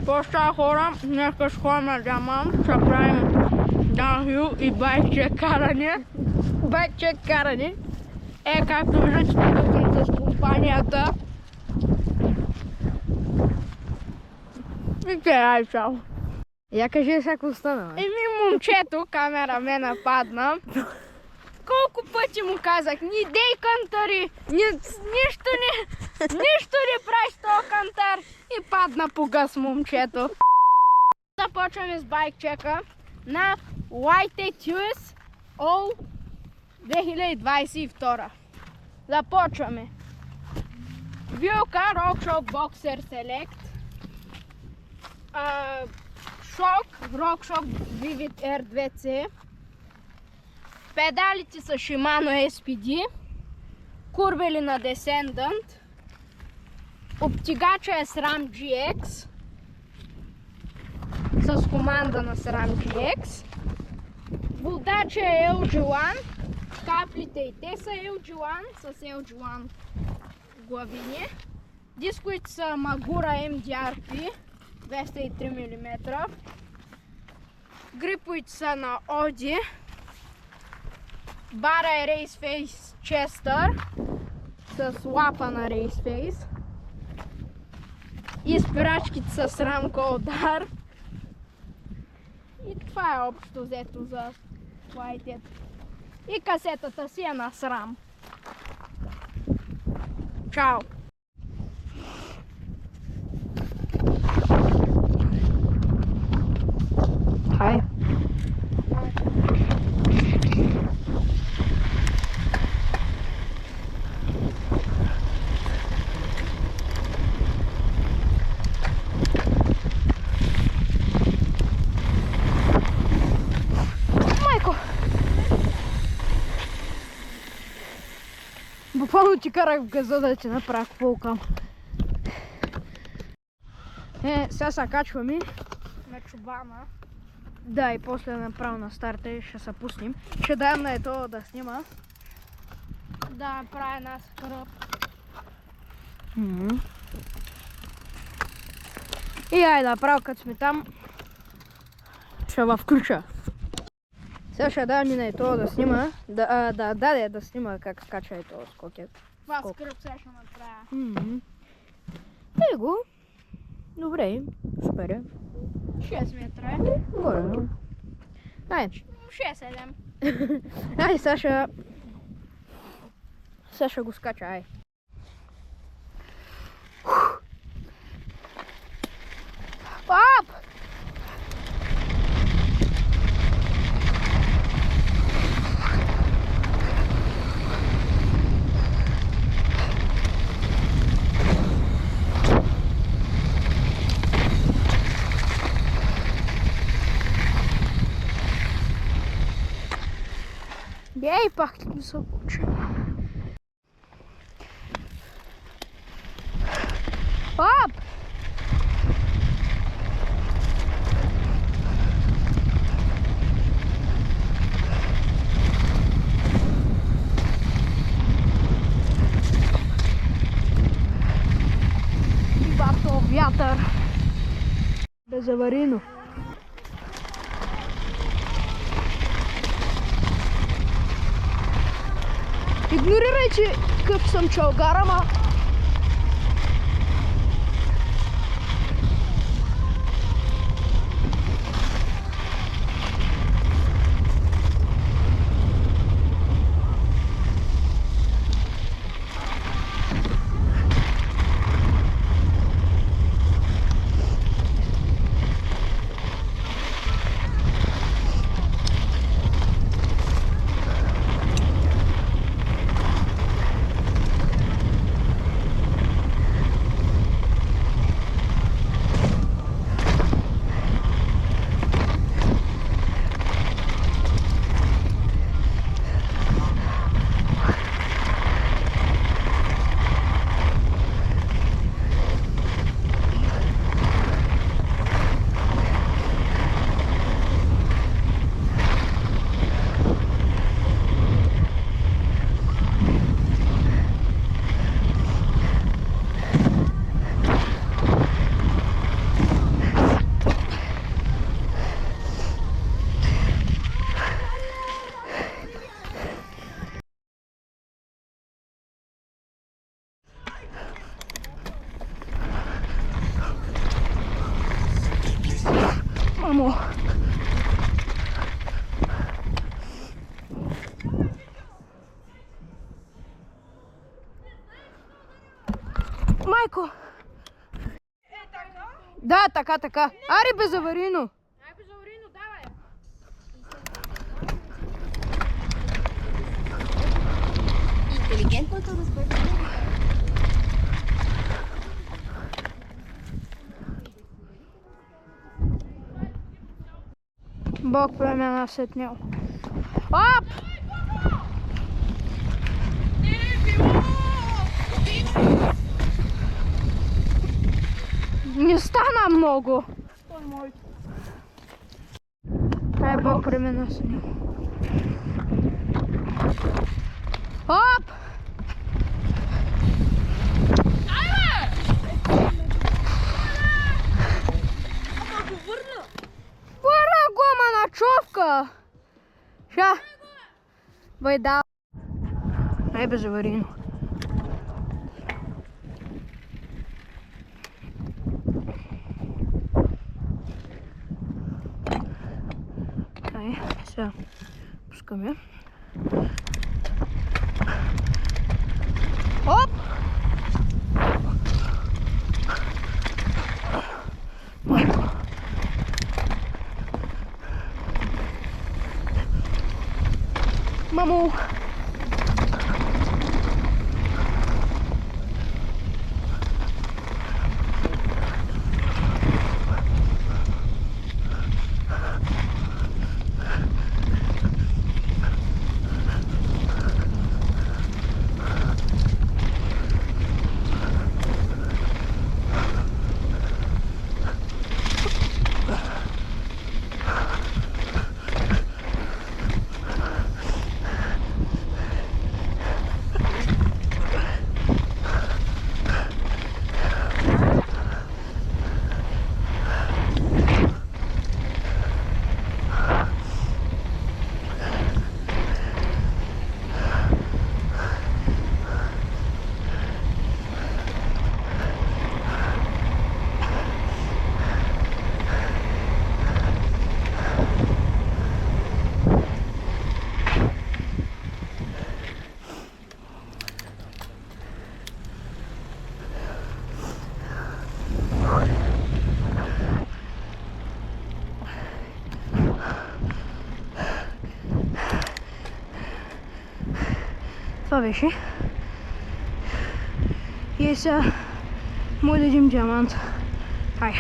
Какво става, хора? Днеска ще ходим на Джаман, ще правим даунхил и байкчек каране. Байкчек каране. Както виждате, тук съм с компанията. И те, чао. Я кажи всяко стана. Момчето, камерамена падна. Колко пъти му казах, ни дей кантари, нищо не прави с този кантар. И падна по гъс момчето. Започваме с байкчека на White TUS All 2022. Започваме. Вилка RockShox Boxer Select. RockShox Vivid R2C. Педалите са Shimano SPD. Курбели на Descendant. Обтигача е SRAM GX. С команда на SRAM GX. Водача е LG1. Каплите и те са LG1 с LG1 главини. Дисковите са Magura MDRP 203 мм. Гриповите са на Audi. Бара е Raceface Chester с лапа на Raceface. И спирачките са SRAM Goldar. И това е общо взето за White. И касетата си е на SRAM. Чао! Хай. Буквално ти карах в газа да ти направя полкам. Сега се качваме на чубана. Да, и после направо на старта и ще се пуснем. Ще даем на ето да снима. Да направя една скръп. И айде направо като сме там, ще ва включа. Сега ще даем на ето да снима. Да снима как скача ето скокет. Това скръп сега ще направя. Ей го. Добре, супер е. 6 метра. Горе. Айде. 6-7. Айде, сега ще го скача, ай. Пап! Ей, пак не се получи. Пап! И бато вятър. Безаварийно. Игнорирай, че къв съм чалгар, ама Мамо. Майко. Да, така. Ари без аварийно. Интелигентното разбъркване. Бог племена сетнял. Оп! Не стана много. Ай, Бог племена сетнял. Оп! Върна го, маначовка! Ша! Вайда! Ай, без аварийно. Ай, сега пускаме. Оп! Мамо! Това беше. И сега му дадим диамант. Хай.